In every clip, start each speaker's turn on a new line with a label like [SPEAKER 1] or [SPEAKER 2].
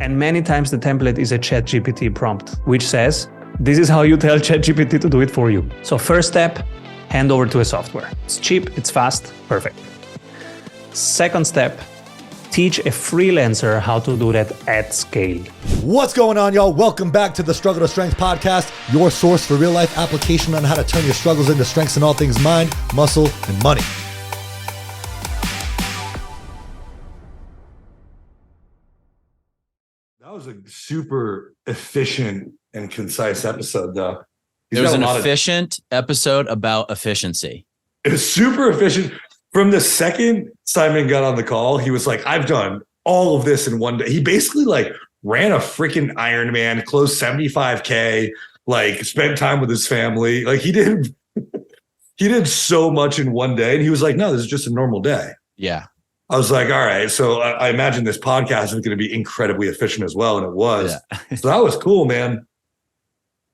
[SPEAKER 1] And many times the template is a ChatGPT prompt, which says, this is how you tell ChatGPT to do it for you. So first step, hand over to a software. It's cheap, it's fast, perfect. Second step, teach a freelancer how to do that at scale.
[SPEAKER 2] What's going on, y'all? Welcome back to the Struggle to Strength podcast, your source for real life application on how to turn your struggles into strengths in all things mind, muscle, and money.
[SPEAKER 3] That was a super efficient and concise episode, though.
[SPEAKER 4] It was an efficient episode about efficiency.
[SPEAKER 3] It was super efficient. From the second Simon got on the call, he was like, I've done all of this in one day. He basically ran a freaking Ironman, closed 75K, spent time with his family. He did so much in one day. And he was like, no, this is just a normal day.
[SPEAKER 4] Yeah.
[SPEAKER 3] I was like, all right. So I imagine this podcast is going to be incredibly efficient as well. And it was. Yeah. So that was cool, man.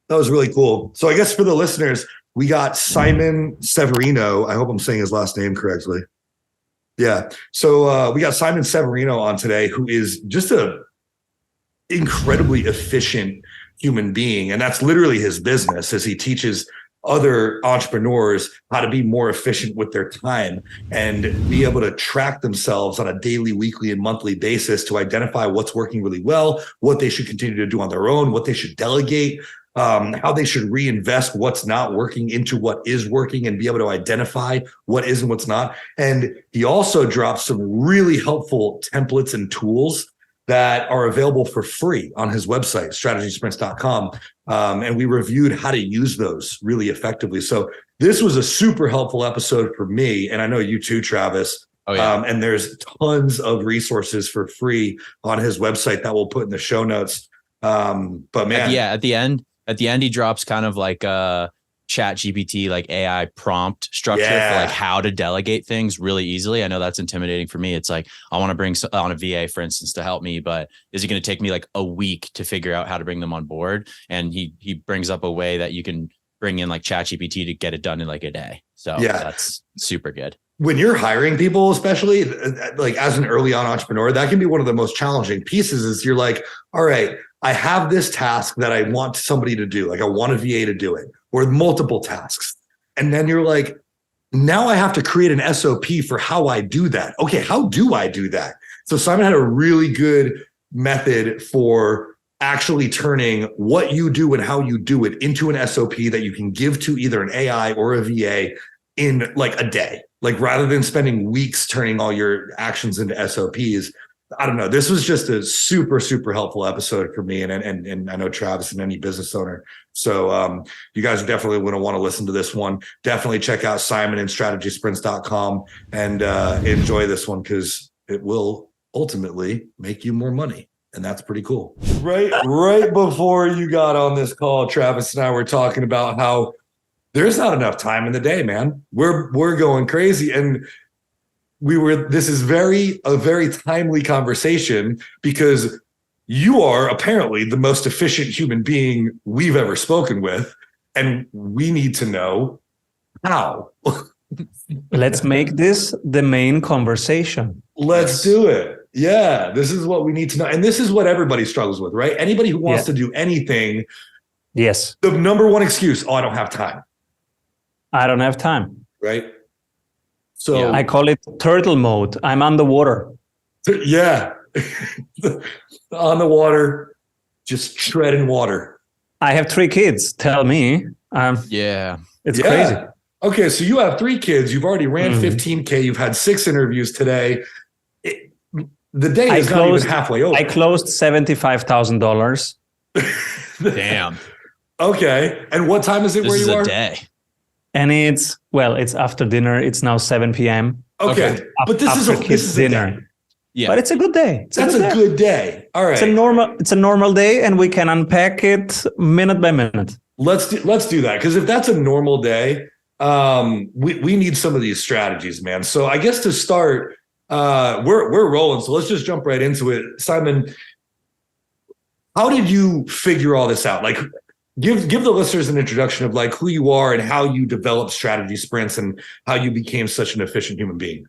[SPEAKER 3] That was really cool. So I guess for the listeners, we got Simon Severino. I hope I'm saying his last name correctly. Yeah. So we got Simon Severino on today, who is just a incredibly efficient human being. And that's literally his business, as he teaches other entrepreneurs how to be more efficient with their time and be able to track themselves on a daily, weekly, and monthly basis to identify what's working really well, what they should continue to do on their own, what they should delegate, how they should reinvest what's not working into what is working and be able to identify what is and what's not. And he also drops some really helpful templates and tools that are available for free on his website, strategysprints.com. And we reviewed how to use those really effectively. So this was a super helpful episode for me. And I know you too, Travis. Oh, yeah. And there's tons of resources for free on his website that we'll put in the show notes. But man.
[SPEAKER 4] At the end, he drops kind of like a ChatGPT, AI prompt structure for how to delegate things really easily. I know that's intimidating for me. It's like, I want to bring on a VA, for instance, to help me, but is it going to take me a week to figure out how to bring them on board? And he brings up a way that you can bring in ChatGPT to get it done in a day. So that's super good.
[SPEAKER 3] When you're hiring people, especially as an early on entrepreneur, that can be one of the most challenging pieces. Is you're like, all right, I have this task that I want somebody to do. I want a VA to do it, or multiple tasks. And then you're like, now I have to create an SOP for how I do that. Okay, how do I do that? So Simon had a really good method for actually turning what you do and how you do it into an SOP that you can give to either an AI or a VA in a day. Rather than spending weeks turning all your actions into SOPs. I don't know. This was just a super, super helpful episode for me. And I know Travis and any business owner. So you guys are definitely going to want to listen to this one. Definitely check out Simon and strategysprints.com and enjoy this one, because it will ultimately make you more money. And that's pretty cool. Right before you got on this call, Travis and I were talking about how there's not enough time in the day, man. We're going crazy. And this is a very timely conversation, because you are apparently the most efficient human being we've ever spoken with. And we need to know how.
[SPEAKER 1] Let's make this the main conversation.
[SPEAKER 3] Let's do it. Yeah, this is what we need to know. And this is what everybody struggles with, right? Anybody who wants to do anything.
[SPEAKER 1] Yes.
[SPEAKER 3] The number one excuse, I don't have time.
[SPEAKER 1] I don't have time.
[SPEAKER 3] Right. So
[SPEAKER 1] I call it turtle mode. I'm underwater.
[SPEAKER 3] Yeah. On the water, just treading water.
[SPEAKER 1] I have 3 kids. Tell me. It's crazy.
[SPEAKER 3] Okay. So you have 3 kids. You've already ran 15K. You've had 6 interviews today. The day is not even halfway over.
[SPEAKER 1] I closed $75,000.
[SPEAKER 4] Damn.
[SPEAKER 3] Okay. And what time is it where you are?
[SPEAKER 4] This is a day.
[SPEAKER 1] And it's after dinner. It's now 7 p.m.
[SPEAKER 3] Okay. But this is
[SPEAKER 1] dinner. Yeah. But it's a good day.
[SPEAKER 3] That's a good day. All right.
[SPEAKER 1] It's a normal day, and we can unpack it minute by minute.
[SPEAKER 3] Let's do that. Because if that's a normal day, we need some of these strategies, man. So I guess to start, we're rolling. So let's just jump right into it. Simon, how did you figure all this out? Give the listeners an introduction of who you are and how you develop strategy sprints and how you became such an efficient human being.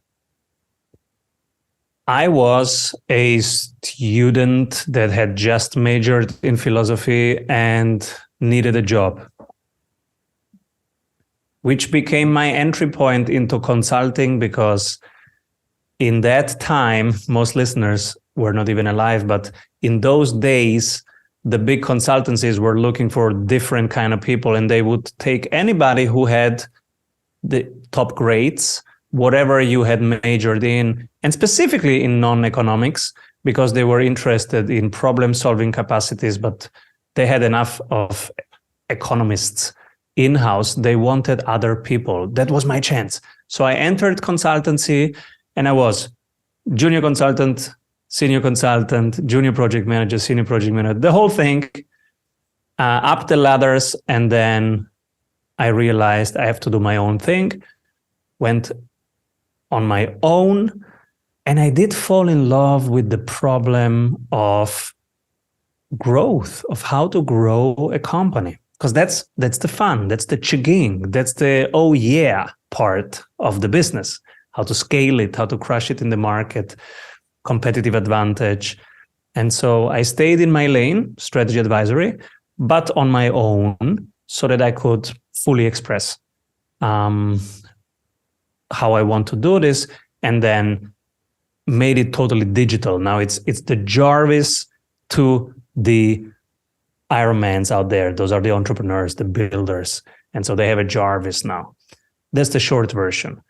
[SPEAKER 1] I was a student that had just majored in philosophy and needed a job, which became my entry point into consulting, because in that time, most listeners were not even alive, but in those days, the big consultancies were looking for different kind of people, and they would take anybody who had the top grades, whatever you had majored in, and specifically in non-economics, because they were interested in problem-solving capacities, but they had enough of economists in-house. They wanted other people. That was my chance. So I entered consultancy, and I was junior consultant, senior consultant, junior project manager, senior project manager, the whole thing, up the ladders. And then I realized I have to do my own thing, went on my own, and I did fall in love with the problem of growth, of how to grow a company. Because that's the fun, that's the chigging, that's the oh yeah part of the business. How to scale it, how to crush it in the market, competitive advantage. And so I stayed in my lane, strategy advisory, but on my own, so that I could fully express how I want to do this, and then made it totally digital. Now it's the Jarvis to the Ironmans out there. Those are the entrepreneurs, the builders. And so they have a Jarvis now. That's the short version.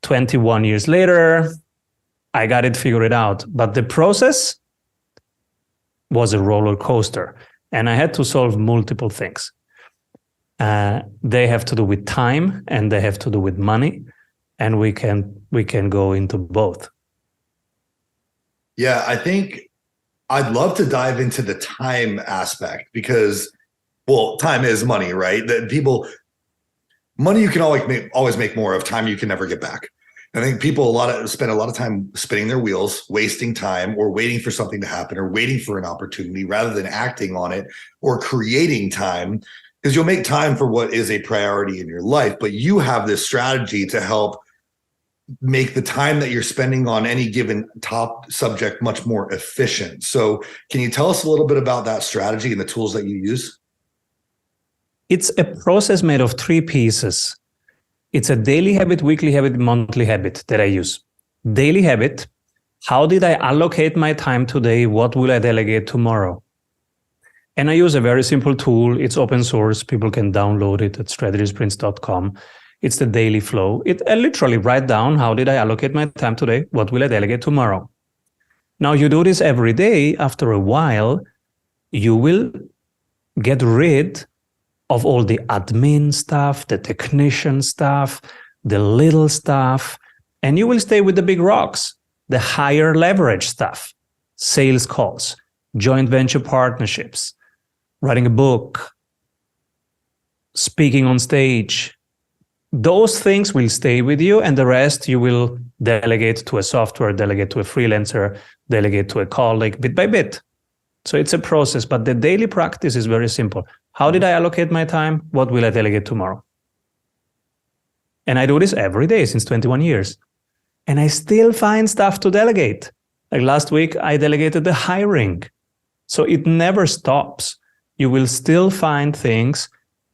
[SPEAKER 1] 21 years later, I got it figured out. But the process was a roller coaster. And I had to solve multiple things. They have to do with time, and they have to do with money. And we can go into both.
[SPEAKER 3] Yeah, I think I'd love to dive into the time aspect, because, well, time is money, right? That money you can always make more of. Time you can never get back. I think people spend a lot of time spinning their wheels, wasting time, or waiting for something to happen, or waiting for an opportunity rather than acting on it or creating time, because you'll make time for what is a priority in your life. But you have this strategy to help make the time that you're spending on any given top subject much more efficient. So can you tell us a little bit about that strategy and the tools that you use?
[SPEAKER 1] It's a process made of 3 pieces. It's a daily habit, weekly habit, monthly habit that I use. Daily habit: how did I allocate my time today? What will I delegate tomorrow? And I use a very simple tool. It's open source. People can download it at strategysprints.com. It's the daily flow. I literally write down, how did I allocate my time today? What will I delegate tomorrow? Now, you do this every day. After a while, you will get rid of all the admin stuff, the technician stuff, the little stuff, and you will stay with the big rocks, the higher leverage stuff, sales calls, joint venture partnerships, writing a book, speaking on stage. Those things will stay with you, and the rest you will delegate to a software, delegate to a freelancer, delegate to a colleague, bit by bit. So it's a process, but the daily practice is very simple. How did I allocate my time? What will I delegate tomorrow? And I do this every day since 21 years. And I still find stuff to delegate. Like last week, I delegated the hiring. So it never stops. You will still find things.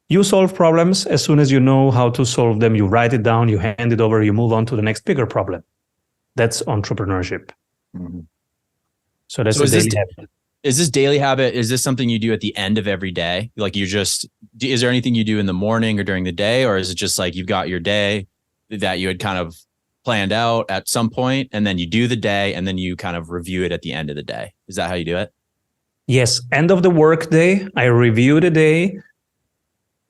[SPEAKER 1] You solve problems. As soon as you know how to solve them, you write it down, you hand it over, you move on to the next bigger problem. That's entrepreneurship. Mm-hmm. So that's a daily habit.
[SPEAKER 4] Is this daily habit, is this something you do at the end of every day? Like is there anything you do in the morning or during the day? Or is it just like you've got your day that you had kind of planned out at some point, and then you do the day, and then you kind of review it at the end of the day? Is that how you do it?
[SPEAKER 1] Yes. End of the work day, I review the day.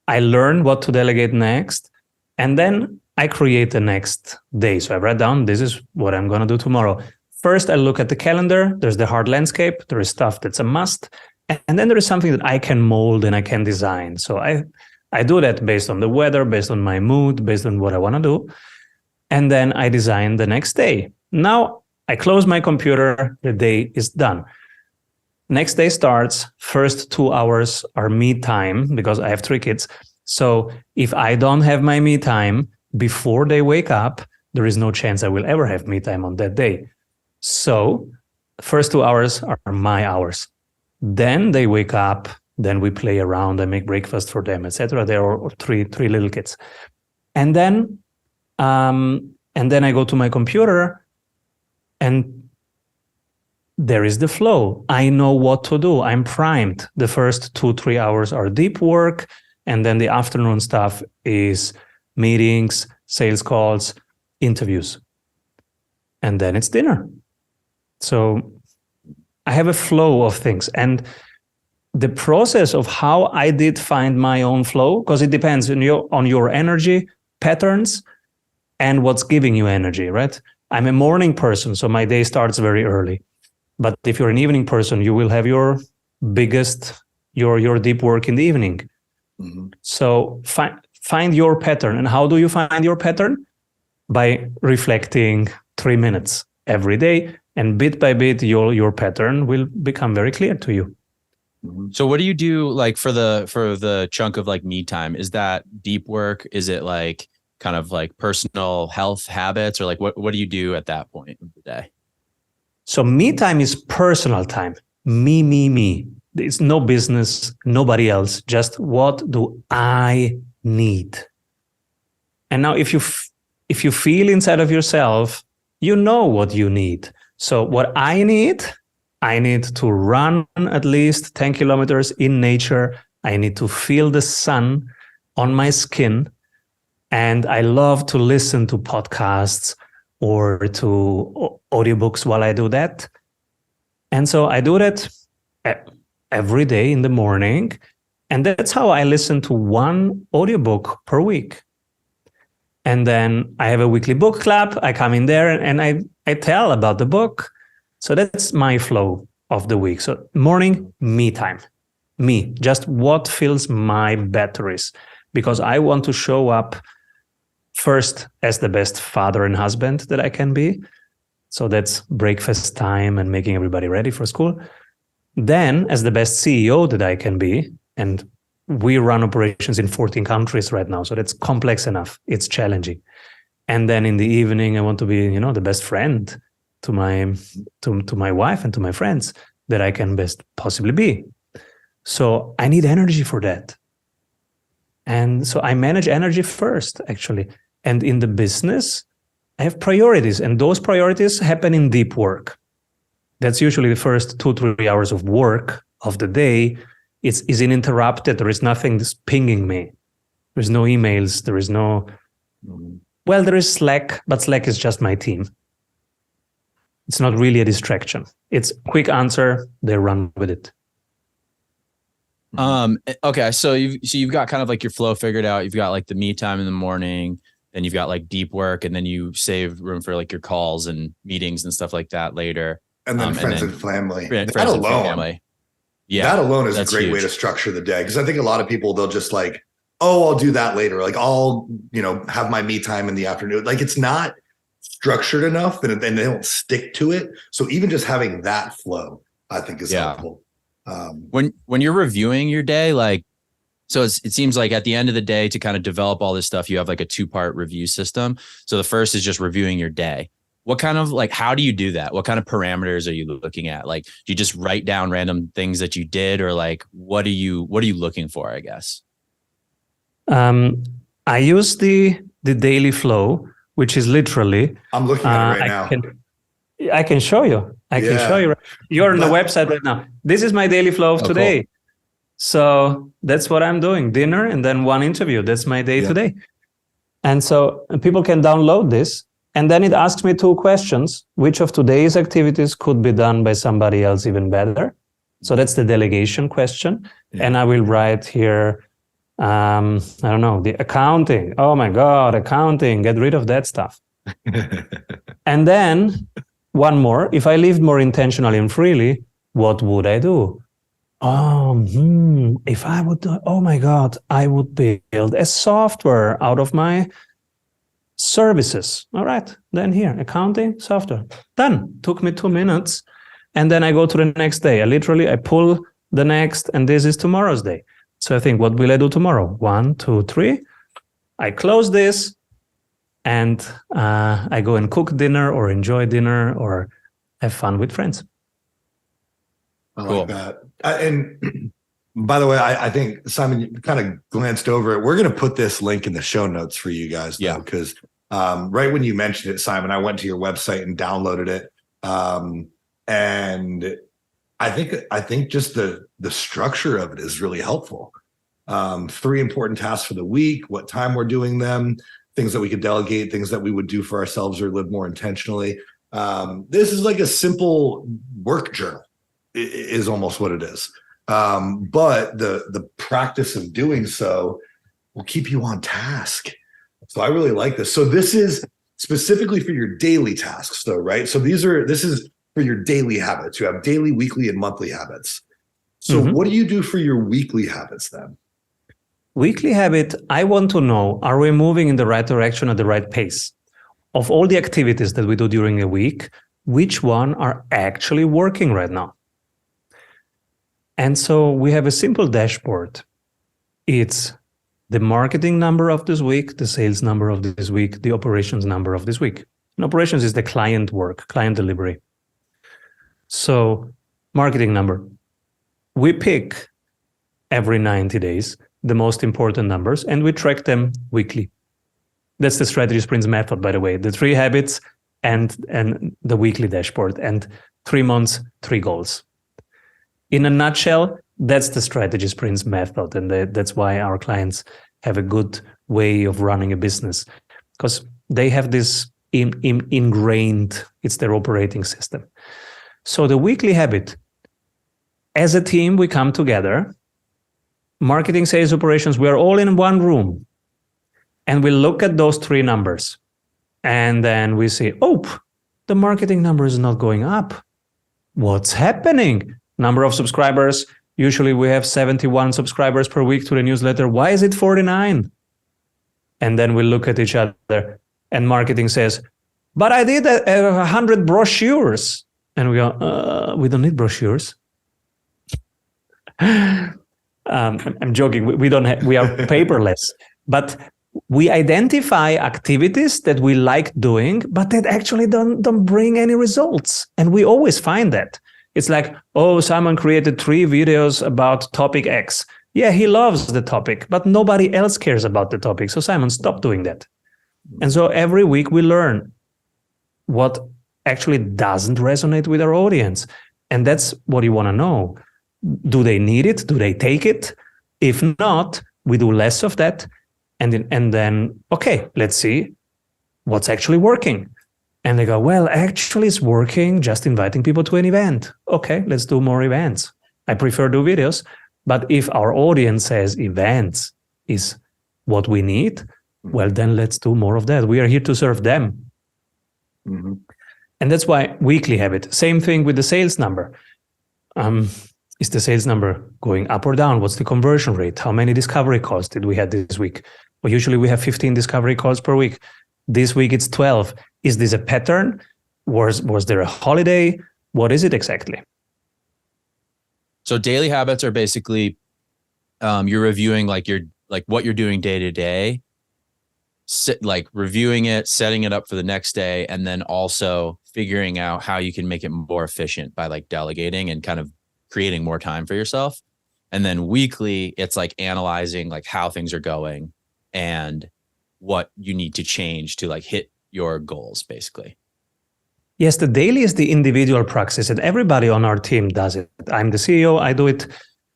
[SPEAKER 1] I learn what to delegate next, and then I create the next day. So I write down, this is what I'm going to do tomorrow. First, I look at the calendar. There's the hard landscape. There is stuff that's a must. And then there is something that I can mold and I can design. So I do that based on the weather, based on my mood, based on what I want to do. And then I design the next day. Now I close my computer. The day is done. Next day starts. First 2 hours are me time, because I have 3 kids. So if I don't have my me time before they wake up, there is no chance I will ever have me time on that day. So first 2 hours are my hours. Then they wake up, then we play around, I make breakfast for them, etc. There are three little kids. And then I go to my computer, and there is the flow. I know what to do. I'm primed. The first 2-3 hours are deep work, and then the afternoon stuff is meetings, sales calls, interviews. And then it's dinner. So I have a flow of things. And the process of how I did find my own flow, because it depends on your energy patterns and what's giving you energy, right? I'm a morning person, so my day starts very early. But if you're an evening person, you will have your biggest, your deep work in the evening. Mm-hmm. So find your pattern. And how do you find your pattern? By reflecting 3 minutes every day, and bit by bit, your pattern will become very clear to you.
[SPEAKER 4] So what do you do like for the chunk of like me time? Is that deep work? Is it like kind of like personal health habits, or like what do you do at that point of the day?
[SPEAKER 1] So me time is personal time. Me. It's no business, nobody else. Just what do I need? And now if you feel inside of yourself, you know what you need. So what I need to run at least 10 kilometers in nature. I need to feel the sun on my skin. And I love to listen to podcasts or to audiobooks while I do that. And so I do that every day in the morning. And that's how I listen to one audiobook per week. And then I have a weekly book club. I come in there and I tell about the book. So that's my flow of the week. So morning, me time. Me, just what fills my batteries. Because I want to show up first as the best father and husband that I can be. So that's breakfast time and making everybody ready for school. Then as the best CEO that I can be. And we run operations in 14 countries right now. So that's complex enough. It's challenging. And then in the evening, I want to be, the best friend to my wife and to my friends that I can best possibly be. So I need energy for that. And so I manage energy first, actually. And in the business, I have priorities, and those priorities happen in deep work. That's usually the first 2-3 hours of work of the day. Is uninterrupted. There is nothing that's pinging me. There's no emails. There is no, well, there is Slack, but Slack is just my team. It's not really a distraction. It's quick answer. They run with it.
[SPEAKER 4] Okay. So you've got kind of like your flow figured out. You've got like the me time in the morning, then you've got like deep work, and then you save room for like your calls and meetings and stuff like that later.
[SPEAKER 3] And then friends and family.
[SPEAKER 4] That alone. Yeah.
[SPEAKER 3] That alone is a great way to structure the day. Because I think a lot of people, they'll just like, oh, I'll do that later. Like I'll, have my me time in the afternoon. Like it's not structured enough and they don't stick to it. So even just having that flow, I think is helpful.
[SPEAKER 4] When you're reviewing your day, like, so it seems like at the end of the day to kind of develop all this stuff, you have like a 2-part review system. So the first is just reviewing your day. What kind of like, how do you do that? What kind of parameters are you looking at? Like, do you just write down random things that you did, or like, what are you looking for, I guess?
[SPEAKER 1] I use the daily flow, which is literally,
[SPEAKER 3] I'm looking at it right now.
[SPEAKER 1] I can show you. I can show you. You're on the website right now. This is my daily flow of today. Cool. So that's what I'm doing. Dinner and then one interview. That's my day today. And so people can download this. And then it asks me 2 questions. Which of today's activities could be done by somebody else even better? So that's the delegation question. Yeah. And I will write here, I don't know, the accounting. Oh my God, accounting. Get rid of that stuff. And then one more. If I lived more intentionally and freely, what would I do? If I would do, oh my God, I would build a software out of my services. All right, then here, accounting, software. Done. Took me 2 minutes. And then I go to the next day. I pull the next, and this is tomorrow's day. So I think, what will I do tomorrow? 1, 2, 3. I close this, and I go and cook dinner or enjoy dinner or have fun with friends.
[SPEAKER 3] I like that. And by the way, I think, Simon, you kind of glanced over it. We're going to put this link in the show notes for you guys, though, because right when you mentioned it, Simon, I went to your website and downloaded it. And I think just the structure of it is really helpful. 3 important tasks for the week, what time we're doing them, things that we could delegate, things that we would do for ourselves or live more intentionally. This is like a simple work journal is almost what it is. But the practice of doing so will keep you on task. So I really like this. So this is specifically for your daily tasks though, right? So this is for your daily habits. You have daily, weekly, and monthly habits. So what do you do for your weekly habits then?
[SPEAKER 1] Weekly habit, I want to know, are we moving in the right direction at the right pace? Of all the activities that we do during a week, which one are actually working right now? And so we have a simple dashboard. It's the marketing number of this week, the sales number of this week, the operations number of this week. And operations is the client work, client delivery. So marketing number. We pick every 90 days the most important numbers and we track them weekly. That's the strategy sprints method, by the way. The 3 habits and the weekly dashboard, and 3 months, 3 goals. In a nutshell, that's the strategy sprints method. And that's why our clients have a good way of running a business, because they have this ingrained, it's their operating system. So the weekly habit, as a team, we come together, marketing, sales, operations, we're all in one room. And we look at those 3 numbers. And then we say, oh, the marketing number is not going up. What's happening? Number of subscribers. Usually we have 71 subscribers per week to the newsletter. Why is it 49? And then we look at each other and marketing says, but I did 100 brochures. And we go, we don't need brochures. I'm joking. We don't have, we are paperless, but we identify activities that we like doing, but that actually don't bring any results. And we always find that. It's like, oh, Simon created 3 videos about topic X. Yeah, he loves the topic, but nobody else cares about the topic. So Simon, stop doing that. And so every week we learn what actually doesn't resonate with our audience. And that's what you want to know. Do they need it? Do they take it? If not, we do less of that. And then, okay, let's see what's actually working. And they go, well, actually it's working, just inviting people to an event. Okay, let's do more events. I prefer do videos. But if our audience says events is what we need, well, then let's do more of that. We are here to serve them. Mm-hmm. And that's why weekly habit. Same thing with the sales number. Is the sales number going up or down? What's the conversion rate? How many discovery calls did we have this week? Well, usually we have 15 discovery calls per week. This week it's 12. Is this a pattern? Was there a holiday? What is it exactly?
[SPEAKER 4] So daily habits are basically you're reviewing what you're doing day to day, like reviewing it, setting it up for the next day, and then also figuring out how you can make it more efficient by like delegating and kind of creating more time for yourself. And then weekly, it's like analyzing like how things are going and what you need to change to like hit your goals, basically.
[SPEAKER 1] Yes, the daily is the individual practice, and everybody on our team does it. I'm the CEO, I do it.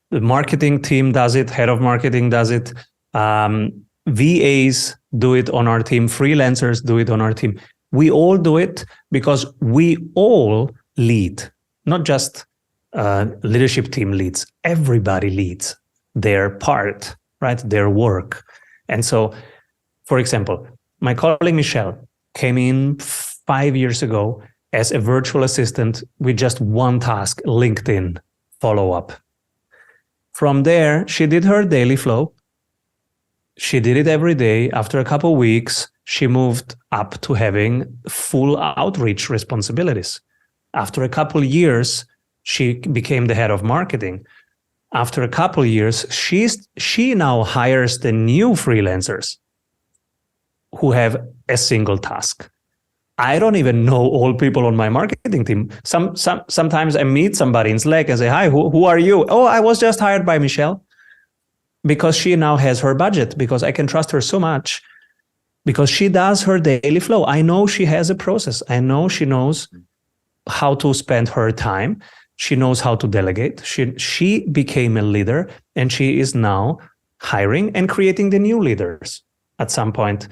[SPEAKER 1] The marketing team does it. Head of marketing does it. VAs do it on our team. Freelancers do it on our team. We all do it because we all lead, not just leadership team leads. Everybody leads their part, right? Their work. And so, for example, my colleague Michelle came in 5 years ago as a virtual assistant with just one task, LinkedIn follow-up. From there, she did her daily flow. She did it every day. After a couple of weeks, she moved up to having full outreach responsibilities. After a couple of years, she became the head of marketing. After a couple of years, she now hires the new freelancers who have a single task. I don't even know all people on my marketing team. Sometimes I meet somebody in Slack and say, hi, who are you? Oh, I was just hired by Michelle, because she now has her budget, because I can trust her so much, because she does her daily flow. I know she has a process. I know she knows how to spend her time. She knows how to delegate. She became a leader, and she is now hiring and creating the new leaders. At some point,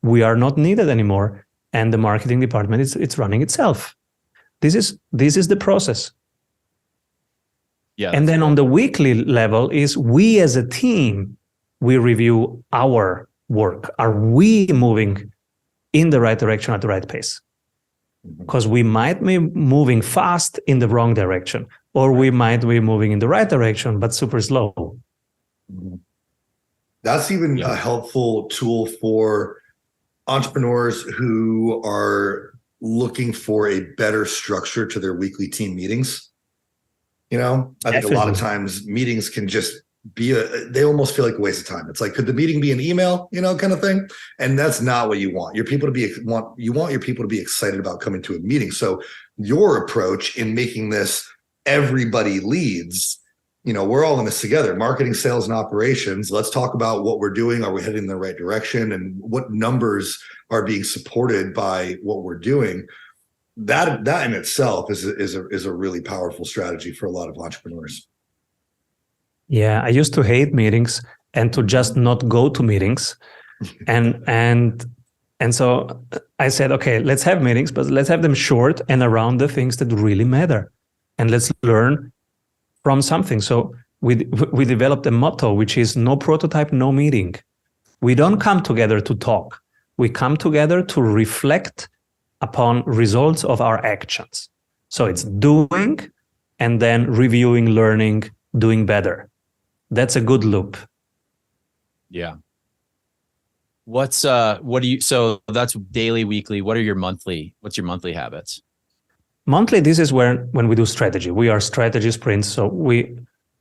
[SPEAKER 1] we are not needed anymore, and the marketing department it's running itself. This is the process.
[SPEAKER 4] Yeah.
[SPEAKER 1] And then on the weekly level is we as a team, we review our work. Are we moving in the right direction at the right pace? Because we might be moving fast in the wrong direction, or we might be moving in the right direction, but super slow.
[SPEAKER 3] That's even a helpful tool for entrepreneurs who are looking for a better structure to their weekly team meetings. I think a lot of times meetings can just be they almost feel like a waste of time. It's like, could the meeting be an email, kind of thing? And that's not what you want. You want your people to be excited about coming to a meeting. So your approach in making this everybody leads, we're all in this together, marketing, sales, and operations. Let's talk about what we're doing. Are we heading in the right direction? And what numbers are being supported by what we're doing? That in itself is a really powerful strategy for a lot of entrepreneurs.
[SPEAKER 1] Yeah, I used to hate meetings and to just not go to meetings. And so I said, okay, let's have meetings, but let's have them short and around the things that really matter. And let's learn from something. So we developed a motto, which is no prototype, no meeting. We don't come together to talk. We come together to reflect upon results of our actions. So it's doing and then reviewing, learning, doing better. That's a good loop.
[SPEAKER 4] Yeah. So that's daily, weekly. What's your monthly habits?
[SPEAKER 1] Monthly, this is when we do strategy. We are strategy sprints. So we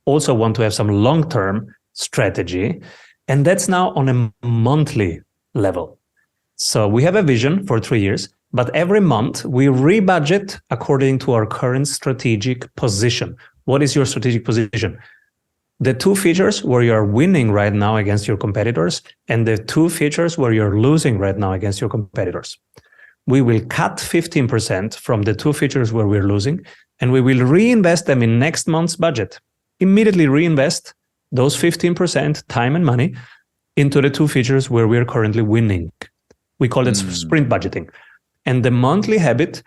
[SPEAKER 1] also want to have some long-term strategy. And that's now on a monthly level. So we have a vision for 3 years, but every month we rebudget according to our current strategic position. What is your strategic position? The 2 features where you're winning right now against your competitors, and the 2 features where you're losing right now against your competitors. We will cut 15% from the 2 features where we're losing, and we will reinvest them in next month's budget. Immediately reinvest those 15% time and money into the 2 features where we're currently winning. We call it sprint budgeting. And the monthly habit,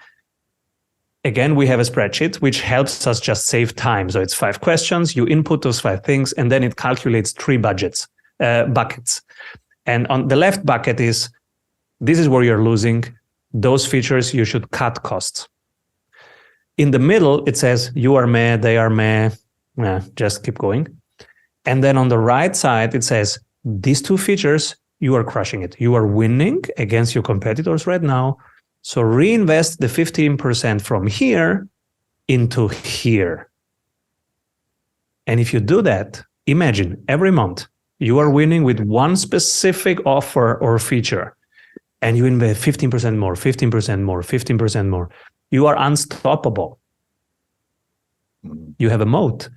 [SPEAKER 1] again, we have a spreadsheet which helps us just save time. So it's 5 questions, you input those 5 things, and then it calculates 3 buckets. And on the left bucket this is where you're losing. Those features, you should cut costs. In the middle, it says you are meh, they are meh. Just keep going. And then on the right side, it says these 2 features, you are crushing it. You are winning against your competitors right now. So reinvest the 15% from here into here. And if you do that, imagine every month you are winning with one specific offer or feature, and you invest 15% more, 15% more, 15% more. You are unstoppable. You have a moat.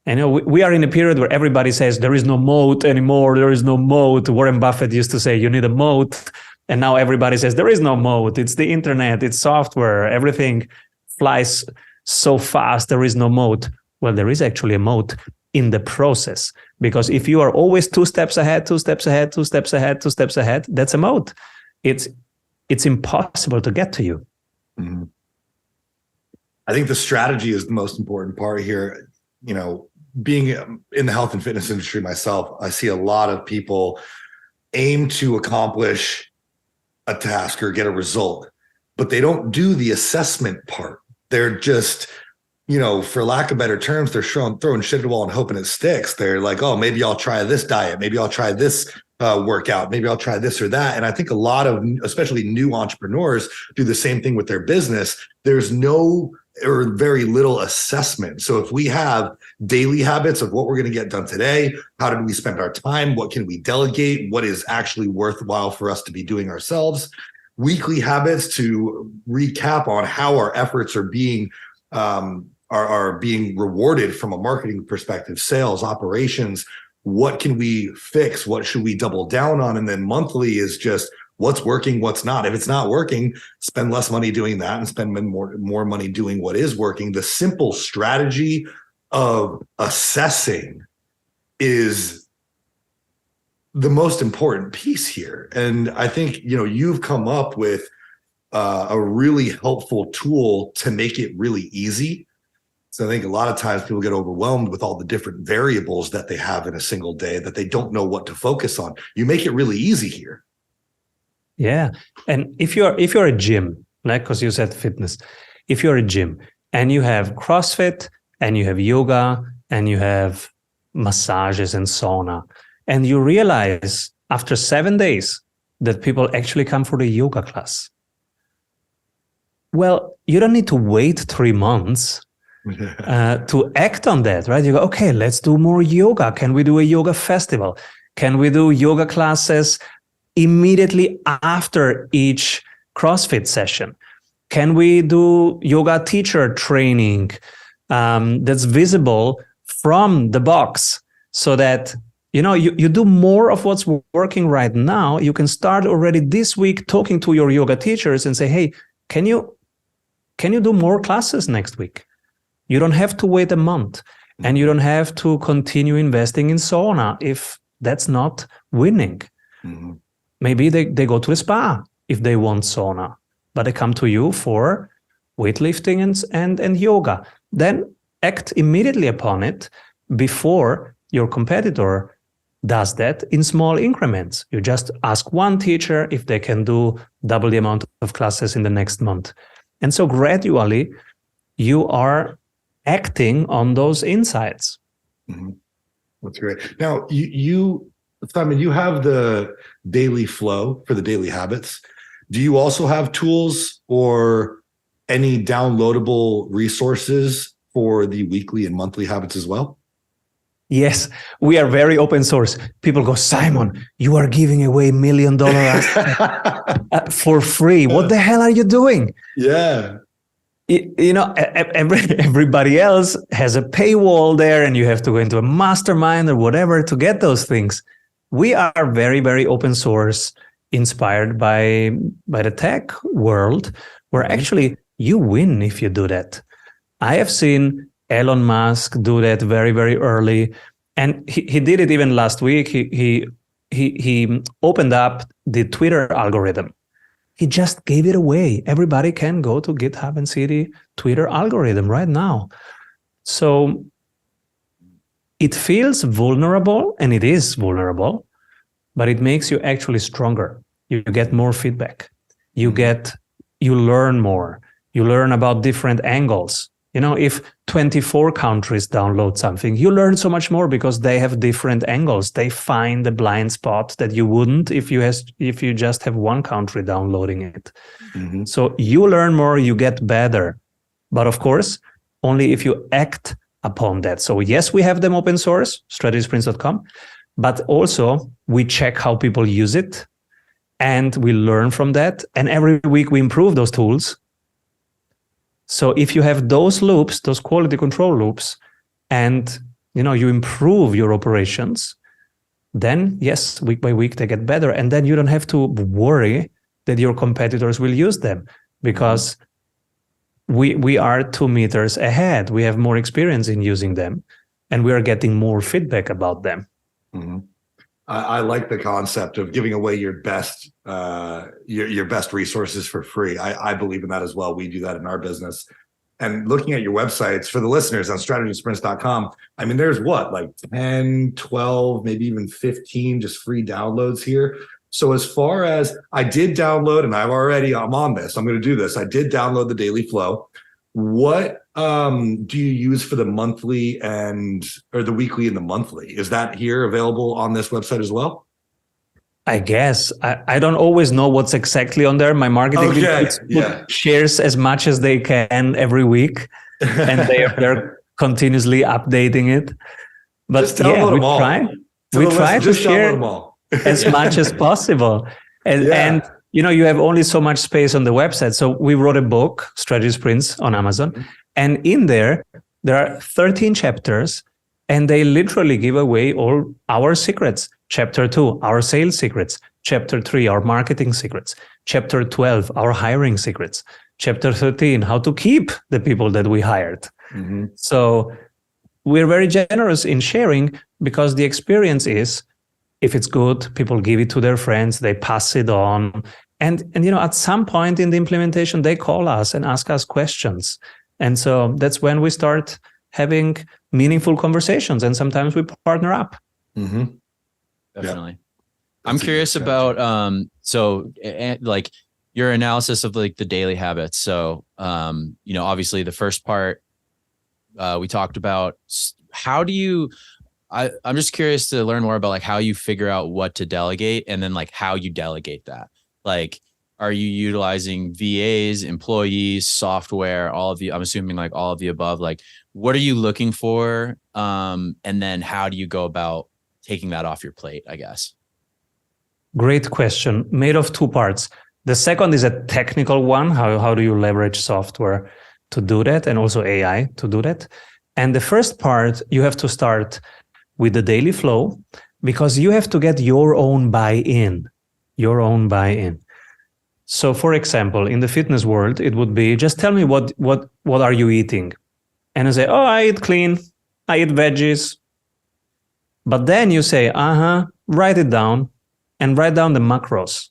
[SPEAKER 1] And we are in a period where everybody says there is no moat anymore. There is no moat. Warren Buffett used to say you need a moat. And now everybody says there is no moat. It's the internet. It's software. Everything flies so fast. There is no moat. Well, there is actually a moat in the process. Because if you are always 2 steps ahead, 2 steps ahead, 2 steps ahead, 2 steps ahead, that's a moat. It's impossible to get to you.
[SPEAKER 3] Mm-hmm. I think the strategy is the most important part here. Being in the health and fitness industry myself, I see a lot of people aim to accomplish a task or get a result, but they don't do the assessment part. They're just, for lack of better terms, they're throwing shit at the wall and hoping it sticks. They're like, oh, maybe I'll try this diet. Maybe I'll try this workout. Maybe I'll try this or that. And I think a lot of, especially new entrepreneurs, do the same thing with their business. There's no or very little assessment. So if we have daily habits of what we're going to get done today, how did we spend our time? What can we delegate? What is actually worthwhile for us to be doing ourselves? Weekly habits to recap on how our efforts are being being rewarded from a marketing perspective, sales, operations. What can we fix? What should we double down on? And then monthly is just what's working, what's not. If it's not working, spend less money doing that and spend more money doing what is working. The simple strategy of assessing is the most important piece here. And I think, you've come up with a really helpful tool to make it really easy. So I think a lot of times people get overwhelmed with all the different variables that they have in a single day that they don't know what to focus on. You make it really easy here.
[SPEAKER 1] Yeah. And if you're a gym, like, because you said fitness, if you're a gym and you have CrossFit and you have yoga and you have massages and sauna, and you realize after 7 days that people actually come for the yoga class, well, you don't need to wait 3 months to act on that, right? You go, okay, let's do more yoga. Can we do a yoga festival? Can we do yoga classes immediately after each CrossFit session? Can we do yoga teacher training that's visible from the box so that you do more of what's working right now? You can start already this week talking to your yoga teachers and say, hey, can you do more classes next week? You don't have to wait a month, and you don't have to continue investing in sauna if that's not winning. Mm-hmm. Maybe they go to the spa if they want sauna, but they come to you for weightlifting and yoga. Then act immediately upon it before your competitor does that in small increments. You just ask one teacher if they can do double the amount of classes in the next month. And so gradually you are acting on those insights.
[SPEAKER 3] Mm-hmm. That's great. Now, Simon, you have the daily flow for the daily habits. Do you also have tools or any downloadable resources for the weekly and monthly habits as well?
[SPEAKER 1] Yes, we are very open source. People go, Simon, you are giving away $1 million for free. What the hell are you doing?
[SPEAKER 3] Yeah.
[SPEAKER 1] Everybody else has a paywall there, and you have to go into a mastermind or whatever to get those things. We are very, very open source, inspired by the tech world, where actually you win if you do that. I have seen Elon Musk do that very, very early, and he did it even last week. He opened up the Twitter algorithm. He just gave it away. Everybody can go to GitHub and see the Twitter algorithm right now. So it feels vulnerable, and it is vulnerable, but it makes you actually stronger. You get more feedback. You learn more. You learn about different angles. If 24 countries download something, you learn so much more because they have different angles. They find the blind spot that you wouldn't if you just have one country downloading it. Mm-hmm. So you learn more, you get better. But of course, only if you act upon that. So yes, we have them open source, strategysprints.com, but also we check how people use it and we learn from that. And every week we improve those tools. So if you have those loops, those quality control loops, and you improve your operations, then yes, week by week they get better. And then you don't have to worry that your competitors will use them, because we are 2 meters ahead. We have more experience in using them, and we are getting more feedback about them.
[SPEAKER 3] Mm-hmm. I like the concept of giving away your best resources for free. I believe in that as well. We do that in our business. And looking at your websites for the listeners on strategysprints.com, I mean, there's like 10, 12, maybe even 15 just free downloads here. So as far as I did download, and I'm on this, I'm going to do this. I did download the Daily Flow. What do you use for the monthly or the weekly and the monthly? Is that here available on this website as well?
[SPEAKER 1] I guess I don't always know what's exactly on there. My marketing team shares as much as they can every week, and they're continuously updating it. But
[SPEAKER 3] just download them all.
[SPEAKER 1] We try to share as much as possible. And you have only so much space on the website. So we wrote a book, Strategy Sprints, on Amazon, and in there are 13 chapters, and they literally give away all our secrets. Chapter 2, our sales secrets. Chapter 3, our marketing secrets. Chapter 12, our hiring secrets. Chapter 13, how to keep the people that we hired. Mm-hmm. So we're very generous in sharing, because the experience is, if it's good, people give it to their friends, they pass it on. And at some point in the implementation, they call us and ask us questions. And so that's when we start having meaningful conversations, and sometimes we partner up.
[SPEAKER 4] Mm-hmm. Definitely. Yeah. I'm curious about like your analysis of like the daily habits. So obviously the first part we talked about, how do you I'm just curious to learn more about like how you figure out what to delegate, and then like how you delegate that. Like, are you utilizing VAs, employees, software, I'm assuming like all of the above. Like, what are you looking for? And then how do you go about taking that off your plate, I guess?
[SPEAKER 1] Great question. Made of two parts. The second is a technical one. How do you leverage software to do that, and also AI to do that? And the first part, you have to start with the daily flow, because you have to get your own buy-in. So for example, in the fitness world, it would be, just tell me what are you eating? And I say, I eat clean, I eat veggies. But then you say, write it down, and write down the macros.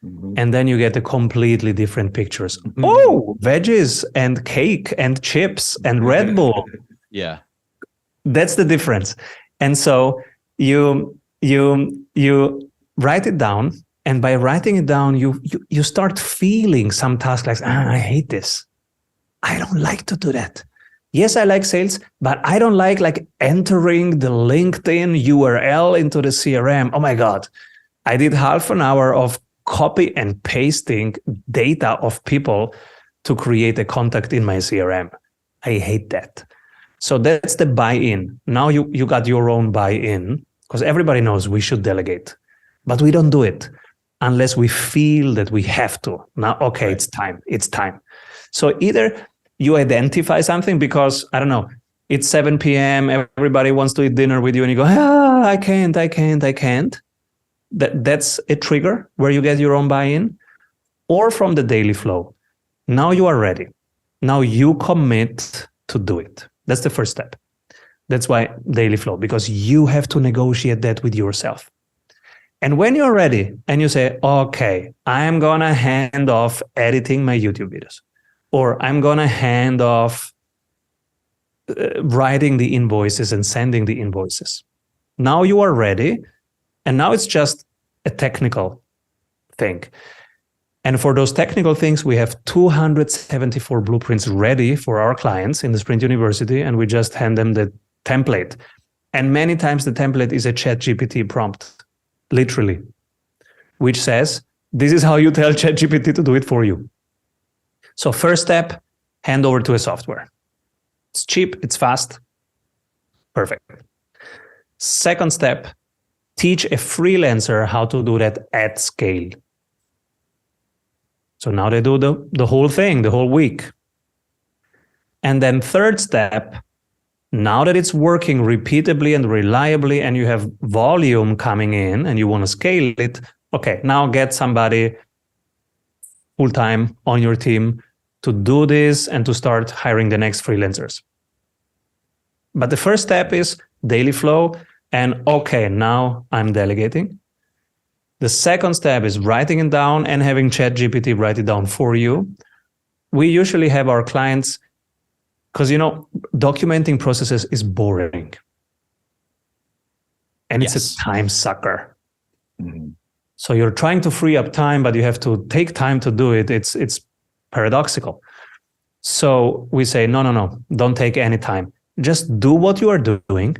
[SPEAKER 1] Mm-hmm. And then you get a completely different pictures. Mm-hmm. Oh, veggies and cake and chips and Red Bull.
[SPEAKER 4] Yeah.
[SPEAKER 1] That's the difference. And so you write it down, and by writing it down, you start feeling some tasks like, I hate this. I don't like to do that. Yes, I like sales, but I don't like entering the LinkedIn URL into the CRM. Oh my God. I did half an hour of copy and pasting data of people to create a contact in my CRM. I hate that. So that's the buy-in. Now you got your own buy-in, because everybody knows we should delegate, but we don't do it unless we feel that we have to. Now, okay, right. It's time. So either you identify something because, I don't know, it's 7 p.m., everybody wants to eat dinner with you, and you go, I can't. That's a trigger where you get your own buy-in, or from the daily flow. Now you are ready. Now you commit to do it. That's the first step. That's why daily flow, because you have to negotiate that with yourself. And when you're ready and you say, okay, I'm going to hand off editing my YouTube videos, or I'm going to hand off writing the invoices and sending the invoices. Now you are ready. And now it's just a technical thing. And for those technical things, we have 274 blueprints ready for our clients in the Sprint University, and we just hand them the template. And many times the template is a ChatGPT prompt, literally, which says, this is how you tell ChatGPT to do it for you. So first step, hand over to a software. It's cheap, it's fast, perfect. Second step, teach a freelancer how to do that at scale. So now they do the whole thing, the whole week. And then third step, now that it's working repeatably and reliably, and you have volume coming in and you want to scale it, okay, now get somebody full-time on your team to do this and to start hiring the next freelancers. But the first step is daily flow. And okay, now I'm delegating. The second step is writing it down and having ChatGPT write it down for you. We usually have our clients, because documenting processes is boring. And it's a time sucker. Mm-hmm. So you're trying to free up time, but you have to take time to do it. It's paradoxical. So we say, no, don't take any time. Just do what you are doing.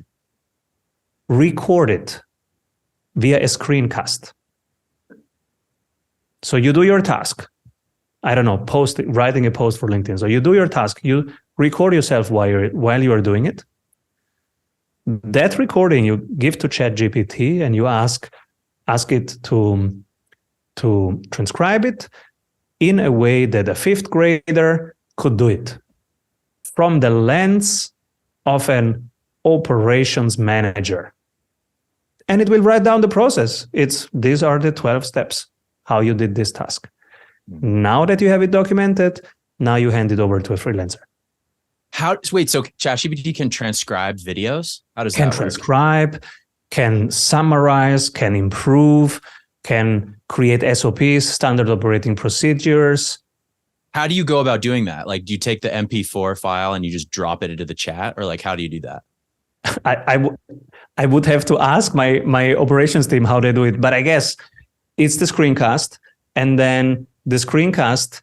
[SPEAKER 1] Record it via a screencast. So you do your task. I don't know, writing a post for LinkedIn. So you do your task. You record yourself while you are doing it. That recording you give to ChatGPT and you ask it to transcribe it in a way that a fifth grader could do it from the lens of an operations manager. And it will write down the process. These are the 12 steps, how you did this task. Now that you have it documented, now you hand it over to a freelancer.
[SPEAKER 4] So ChatGPT can transcribe videos? How does that work? Can
[SPEAKER 1] transcribe, can summarize, can improve, can create SOPs, standard operating procedures.
[SPEAKER 4] How do you go about doing that? Like, do you take the MP4 file and you just drop it into the chat, or like, how do you do that?
[SPEAKER 1] I would have to ask my operations team how they do it, but I guess it's the screencast, and then the screencast,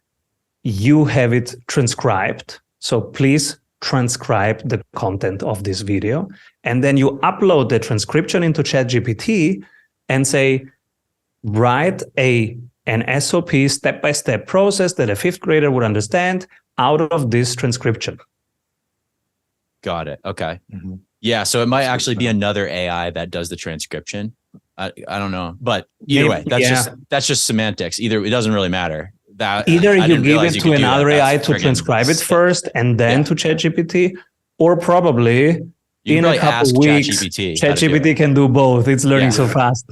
[SPEAKER 1] you have it transcribed. So please transcribe the content of this video, and then you upload the transcription into ChatGPT and say, write an SOP step-by-step process that a fifth grader would understand out of this transcription.
[SPEAKER 4] Got it. Okay. Mm-hmm. Yeah. So it might actually be another AI that does the transcription. I don't know, but either way, that's just semantics. Either it doesn't really matter.
[SPEAKER 1] Either you give it to another AI to transcribe it first and then to ChatGPT, or probably in a couple of weeks, ChatGPT can do both. It's learning so fast.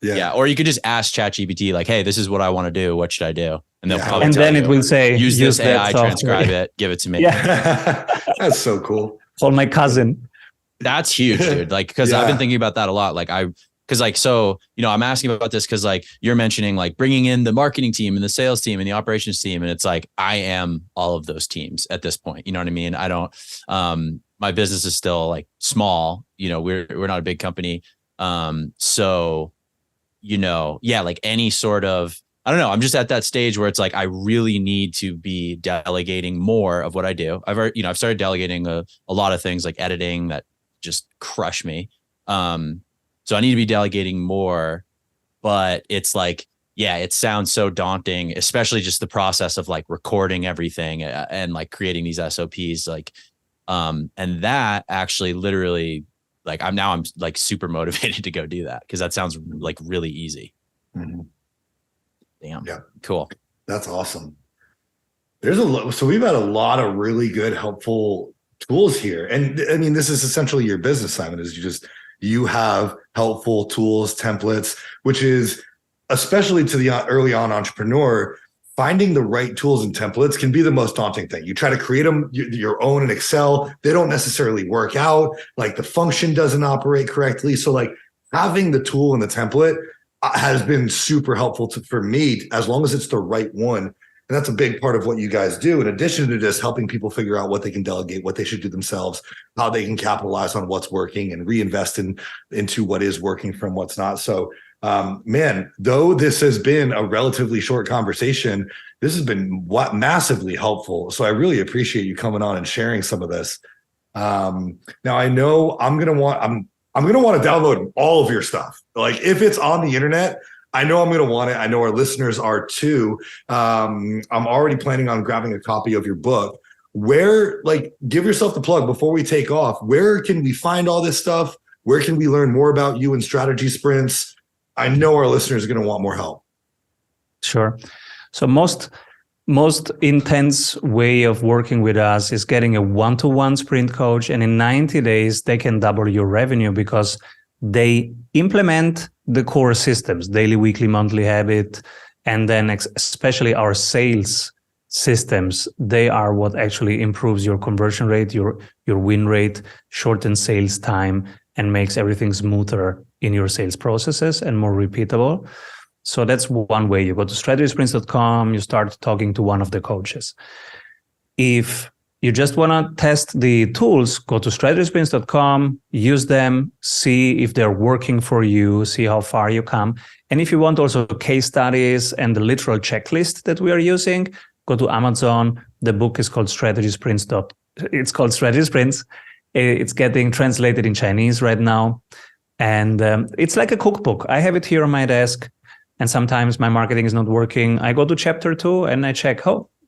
[SPEAKER 4] Yeah. Or you could just ask ChatGPT, like, hey, this is what I want to do. What should I do? And they'll probably
[SPEAKER 1] it will say,
[SPEAKER 4] use this AI, transcribe it, give it to me.
[SPEAKER 3] Yeah. That's so cool.
[SPEAKER 1] Call my cousin.
[SPEAKER 4] That's huge, dude. Like, cause I've been thinking about that a lot. Like I'm asking about this because like you're mentioning like bringing in the marketing team and the sales team and the operations team. And it's like, I am all of those teams at this point. You know what I mean? I don't, my business is still like small, we're not a big company. So, like any sort of, I don't know. I'm just at that stage where it's like, I really need to be delegating more of what I do. I've started delegating a lot of things like editing that just crush me. So I need to be delegating more, but it's like, it sounds so daunting, especially just the process of like recording everything and like creating these SOPs, like, and that actually literally like, I'm like super motivated to go do that because that sounds like really easy. Mm-hmm. Damn. Yeah. Cool.
[SPEAKER 3] That's awesome. So we've had a lot of really good, helpful tools here. And I mean, this is essentially your business, Simon, is you have helpful tools, templates, which is especially to the early on entrepreneur, finding the right tools and templates can be the most daunting thing. You try to create them your own in Excel. They don't necessarily work out. Like the function doesn't operate correctly. So like having the tool and the template has been super helpful for me, as long as it's the right one. And that's a big part of what you guys do, in addition to just helping people figure out what they can delegate, what they should do themselves, how they can capitalize on what's working and reinvest into what is working from what's not. So, man, though this has been a relatively short conversation, this has been massively helpful. So I really appreciate you coming on and sharing some of this. Now I know I'm going to want to download all of your stuff. Like if it's on the internet, I know I'm going to want it. I know our listeners are too. I'm already planning on grabbing a copy of your book. Give yourself the plug before we take off. Where can we find all this stuff? Where can we learn more about you and strategy sprints? I know our listeners are going to want more help.
[SPEAKER 1] Sure. So most intense way of working with us is getting a one-to-one sprint coach. And in 90 days, they can double your revenue because they implement the core systems, daily, weekly, monthly habit, and then especially our sales systems. They are what actually improves your conversion rate, your win rate, shortens sales time, and makes everything smoother in your sales processes and more repeatable. So that's one way. You go to strategysprints.com, you start talking to one of the coaches. If you just want to test the tools, go to strategysprints.com, use them, see if they're working for you, see how far you come. And if you want also case studies and the literal checklist that we are using, go to Amazon. The book is called Strategy Sprints. It's called Strategy Sprints. It's getting translated in Chinese right now. And it's like a cookbook. I have it here on my desk. and sometimes my marketing is not working, I go to chapter 2 and I check,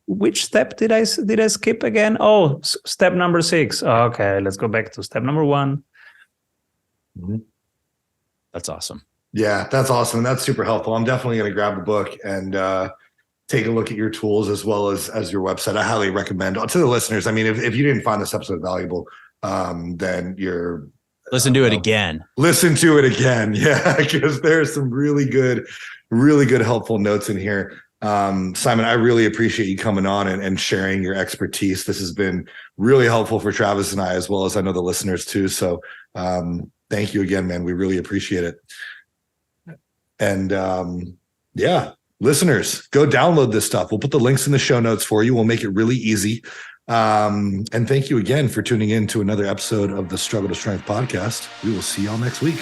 [SPEAKER 1] which step did I skip again? Oh, step number 6. Okay, let's go back to step number 1.
[SPEAKER 3] Mm-hmm.
[SPEAKER 4] That's awesome.
[SPEAKER 3] Yeah, that's awesome. That's super helpful. I'm definitely going to grab the book and take a look at your tools as well as your website. I highly recommend to the listeners. I mean, if you didn't find this episode valuable, then you're
[SPEAKER 4] listen to it again.
[SPEAKER 3] Listen to it again. Yeah, because there's some really good helpful notes in here. Simon, I really appreciate you coming on and sharing your expertise. This has been really helpful for Travis and I, as well as I know the listeners too. So thank you again, man. We really appreciate it. And yeah, listeners, go download this stuff. We'll put the links in the show notes for you. We'll make it really easy. And thank you again for tuning in to another episode of the Struggle to Strength podcast. We will see y'all next week.